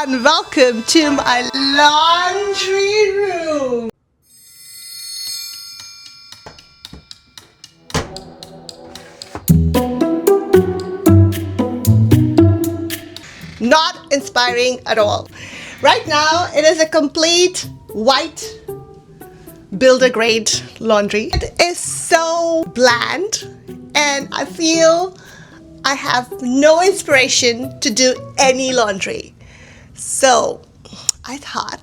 and welcome to my laundry room. Not inspiring at all. Right now, it is a complete white builder grade laundry. It is so bland, and I feel I have no inspiration to do any laundry. So I thought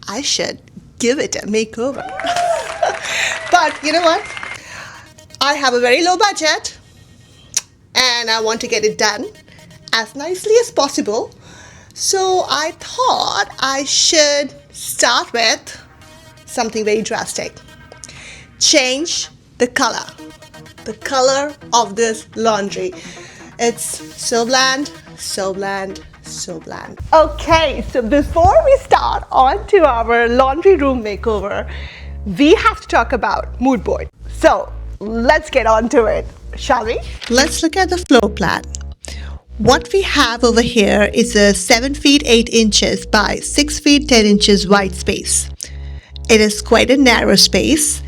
I should give it a makeover. But you know what? I have a very low budget and I want to get it done as nicely as possible. So I thought I should start with something very drastic. Change the color of this laundry. It's so bland, so bland, so bland. Okay, so before we start on to our laundry room makeover, we have to talk about mood board. So let's get on to it, shall we? Let's look at the floor plan. What we have over here is a 7 feet 8 inches by 6 feet 10 inches white space. It is quite a narrow space.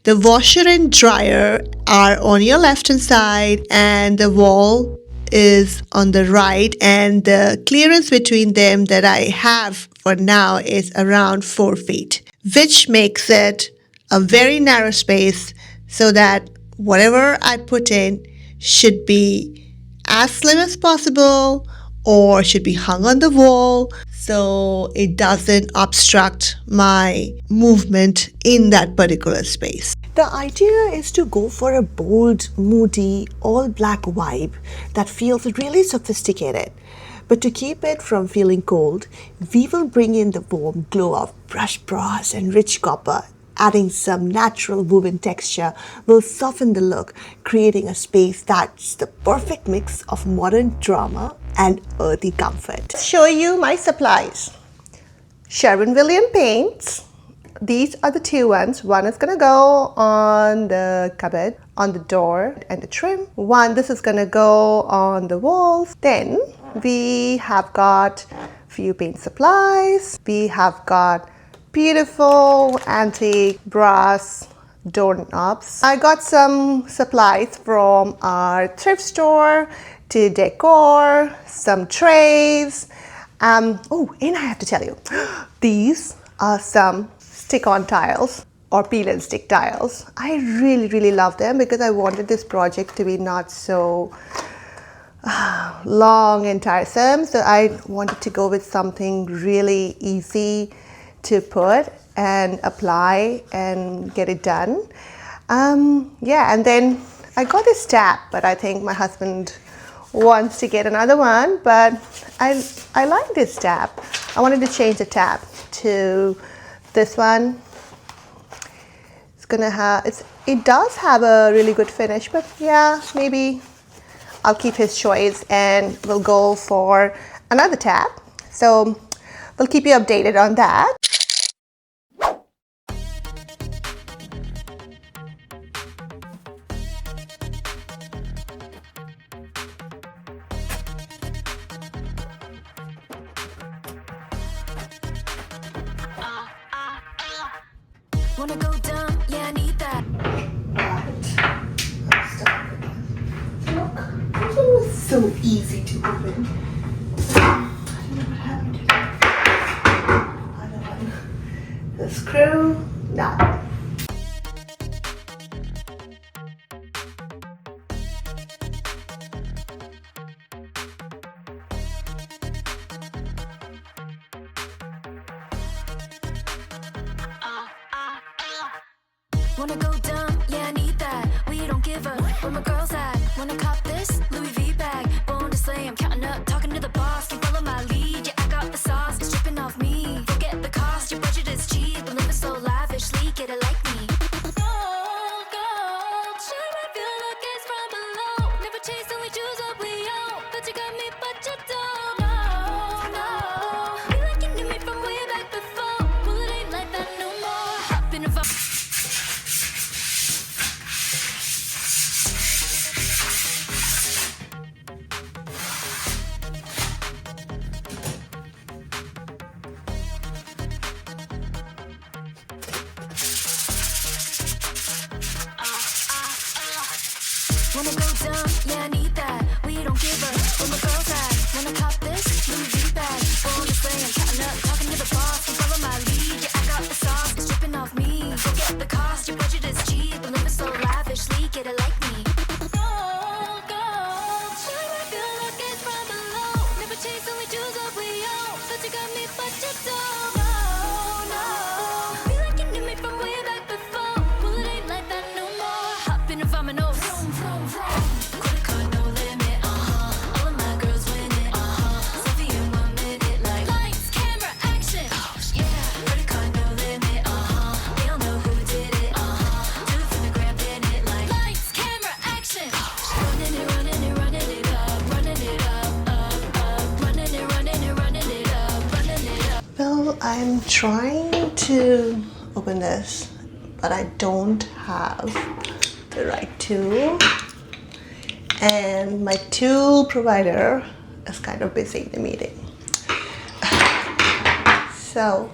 The washer and dryer are on your left hand side and the wall is on the right, and the clearance between them that I have for now is around 4 feet, which makes it a very narrow space so that whatever I put in should be as slim as possible or should be hung on the wall so it doesn't obstruct my movement in that particular space. The idea is to go for a bold, moody, all black vibe that feels really sophisticated. But to keep it from feeling cold, we will bring in the warm glow of brush brass and rich copper. Adding some natural woven texture will soften the look, creating a space that's the perfect mix of modern drama and earthy comfort. Show you my supplies. Sherwin-Williams paints. These are the two ones. One is going to go on the cupboard, on the door and the trim. This is going to go on the walls. Then we have got few paint supplies. We have got beautiful antique brass doorknobs. I got some supplies from our thrift store to decor, some trays. And I have to tell you, these are some stick-on tiles or peel and stick tiles. I really love them because I wanted this project to be not so long and tiresome. So I wanted to go with something really easy to put and apply and get it done. And then I got this tab, but I think my husband wants to get another one, but I like this tab. I wanted to change the tab to this one. It does have a really good finish, but yeah, maybe I'll keep his choice and we'll go for another tab. So we'll keep you updated on that. Wanna go down? Yeah, I need that. Look, this one was so easy to open. I don't know what happened to that. Other one. The screw, nut. Wanna go down? Yeah, I need that. We don't give up. Where my girls at? Wanna cop this Louis V bag? Born to slay, I'm counting up, talking to the boss. Can follow my lead? Yeah, I got the sauce. It's dripping off me. Forget the cost. Your budget is cheap. I'm living so lavishly. Get it like me. Shine my feel like it's from below. Never chase, only choose what we own. But you got me, but you don't. No. Feel like you knew me from way back before. Well, it ain't like that no more. Hop in a vibe. Wanna go dumb? Yeah, I need that. We don't give a where my girls at. Wanna cop this Louis V bag? Boldest Neutral, counting up, talking to the boss. Can follow my lead. Yeah, I got the sauce. It's dripping off me. Forget the cost. Your budget is cheap. But living so lavishly, get it like me. Gold, gold. Shine my feel like it's from below. Never chase, only choose what we own. But you got me, but you don't. No, no. Feel like you knew me from way back before. Well, it ain't like that no more. Hop in if I'm an old. Credit card, no limit, all of my girls win it, selfie in 1 minute, like lights, camera, action, yeah. Credit card, no limit, they don't know who did it, do it for the gram, pin it, like lights, camera, action, running it, running it, running it up, running it up, up, running it, running it, running it up, running it up. Well, I'm trying to open this, but I don't have the right tool. And my tool provider is kind of busy in the meeting. So,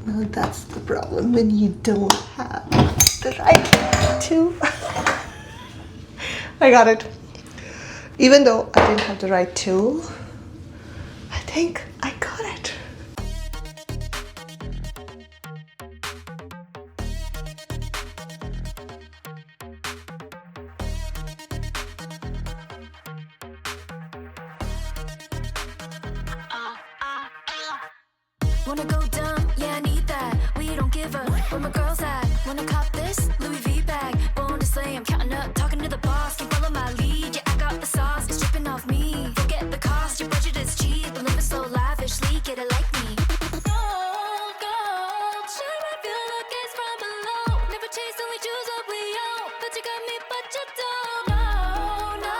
now that's the problem when you don't have the right tool. I got it. Even though I didn't have the right tool, I think I got it. Wanna go dumb? Yeah, I need that. We don't give a where my girls at. Wanna cop this Louis V bag? Boldest Neutral, I'm counting up, talking to the boss. Can follow my lead. Yeah, I got the sauce. It's dripping off me. Forget the cost. Your budget is cheap. But living so lavishly, get it like me. Gold, gold. Shine my feel like it's from below. Never chase, only choose what we own. But you got me, but you don't. No, no.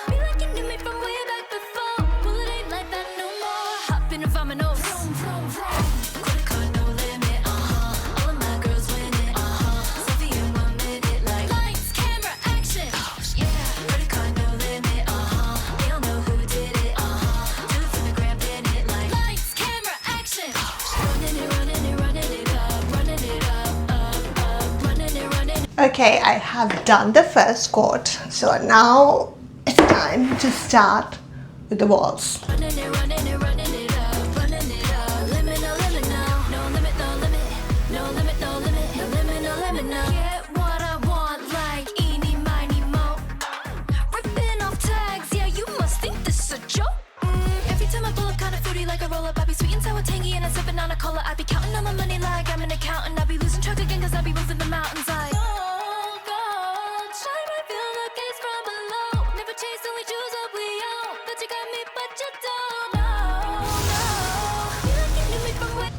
Feel like you knew me from way back before. Well, it ain't like that no more. Hop in if I'm an old. Credit card, no limit, all of my girls win it, selfie in 1 minute, like lights, camera, action, yeah. Credit card, no limit, they don't know who did it, do it for the gram, pin it, like lights, camera, action, running it, running it, running it up, running it up, up, up, running it, running it. Okay, I have done the first coat, so now it's time to start with the walls. Running it, running it, running it up, running it up. Limit, no limit, no limit, no limit, no limit, no limit, no limit, no limit, no. Get what I want, like eeny, miny, mo. Ripping off tags, yeah, you must think this is a joke. Every time I pull up, kind of fruity like a roll up. I be sweet and sour, tangy, and I'm sipping on a cola. I be counting on my money like I'm an accountant. I be losing track again, cause I be moving the mountains like gold, gold. Shine my feel like it's from below. Never chase, only choose what we own. But you got me, but you don't. No, no. Feel like you knew me from way.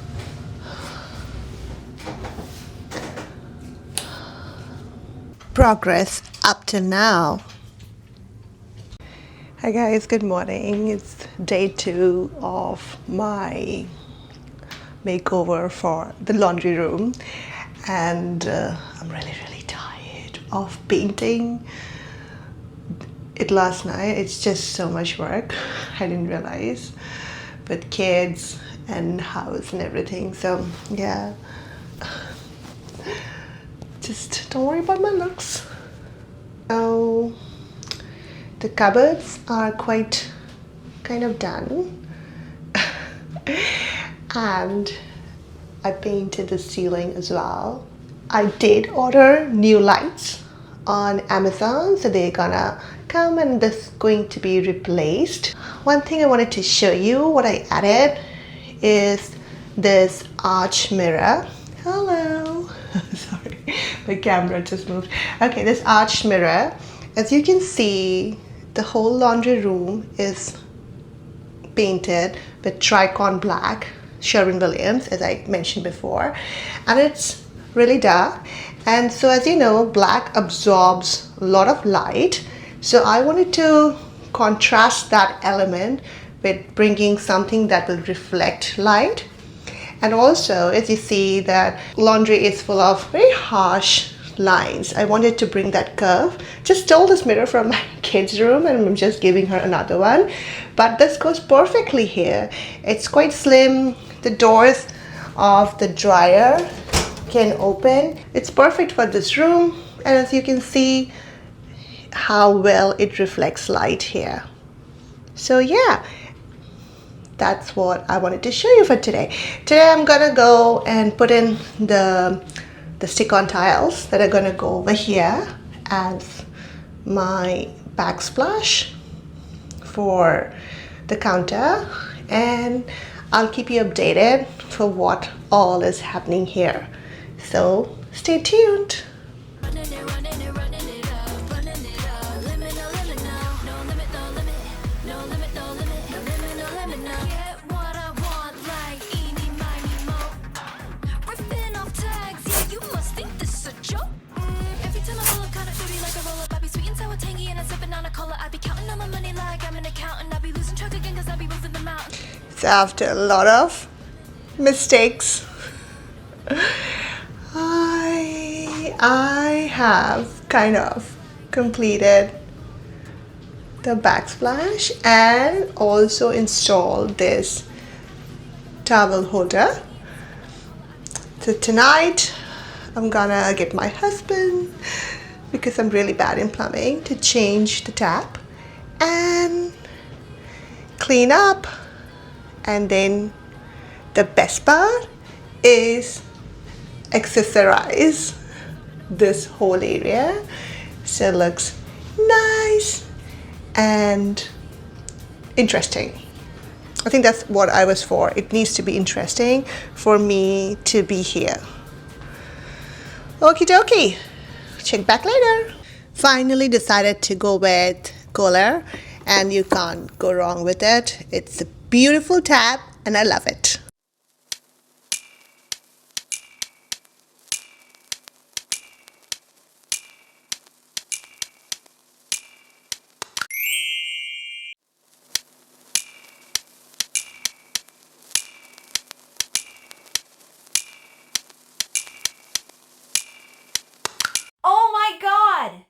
Progress up to now. Hi guys, good morning. It's day 2 of my makeover for the laundry room, and I'm really tired of painting it last night. It's just so much work. I didn't realize, with kids and house and everything. So yeah, just don't worry about my looks. So the cupboards are kind of done. And I painted the ceiling as well. I did order new lights on Amazon, so they're gonna come and this is going to be replaced. One thing I wanted to show you, what I added is this arch mirror. Hello. Sorry, my camera just moved. Okay, this arch mirror. As you can see, the whole laundry room is painted with Tricon black, Sherwin-Williams, as I mentioned before, and it's really dark. And so, as you know, black absorbs a lot of light, so I wanted to contrast that element with bringing something that will reflect light. And also, as you see, that laundry is full of very harsh lines. I wanted to bring that curve. Just stole this mirror from my kids' room and I'm just giving her another one, but this goes perfectly here. It's quite slim. The doors of the dryer can open. It's perfect for this room. And as you can see how well it reflects light here. So yeah, that's what I wanted to show you for today. Today I'm gonna go and put in the stick-on tiles that are gonna go over here as my backsplash for the counter, and I'll keep you updated for what all is happening here. So stay tuned. So after a lot of mistakes, I have kind of completed the backsplash and also installed this towel holder. So tonight I'm gonna get my husband, because I'm really bad in plumbing, to change the tap and clean up. And then the best part is accessorize this whole area so it looks nice and interesting. I think that's what I was for. It needs to be interesting for me to be here. Okie dokie. Check back later. Finally decided to go with Kohler, and you can't go wrong with it. It's a beautiful tap and I love it. Oh my God!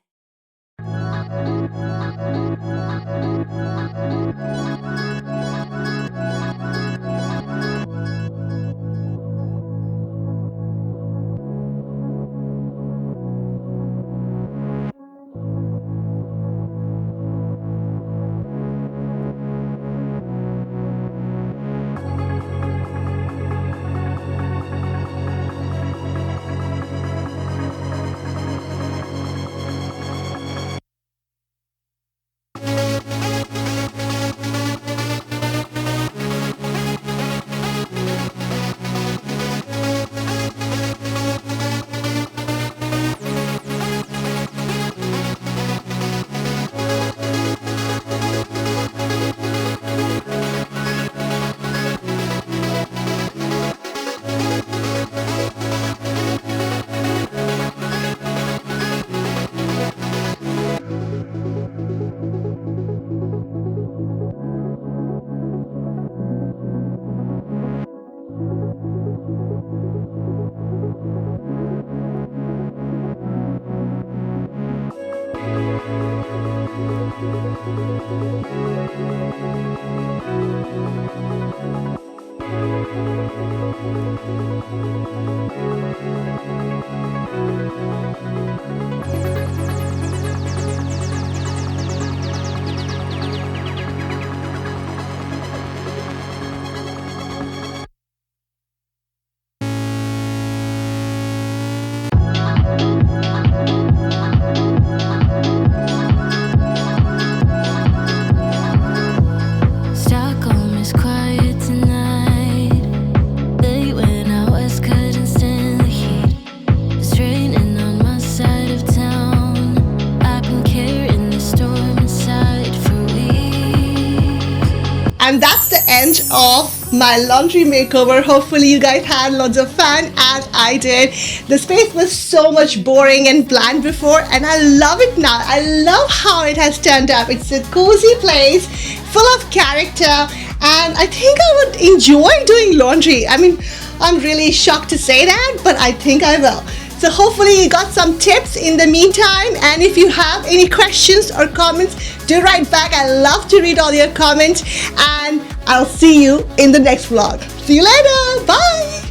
And that's the end of my laundry makeover. Hopefully you guys had lots of fun as I did. The space was so much boring and bland before, and I love it now. I love how it has turned up. It's a cozy place full of character, and I think I would enjoy doing laundry. I mean, I'm really shocked to say that, but I think I will. So hopefully you got some tips in the meantime, and if you have any questions or comments, do write back. I love to read all your comments, and I'll see you in the next vlog. See you later. Bye.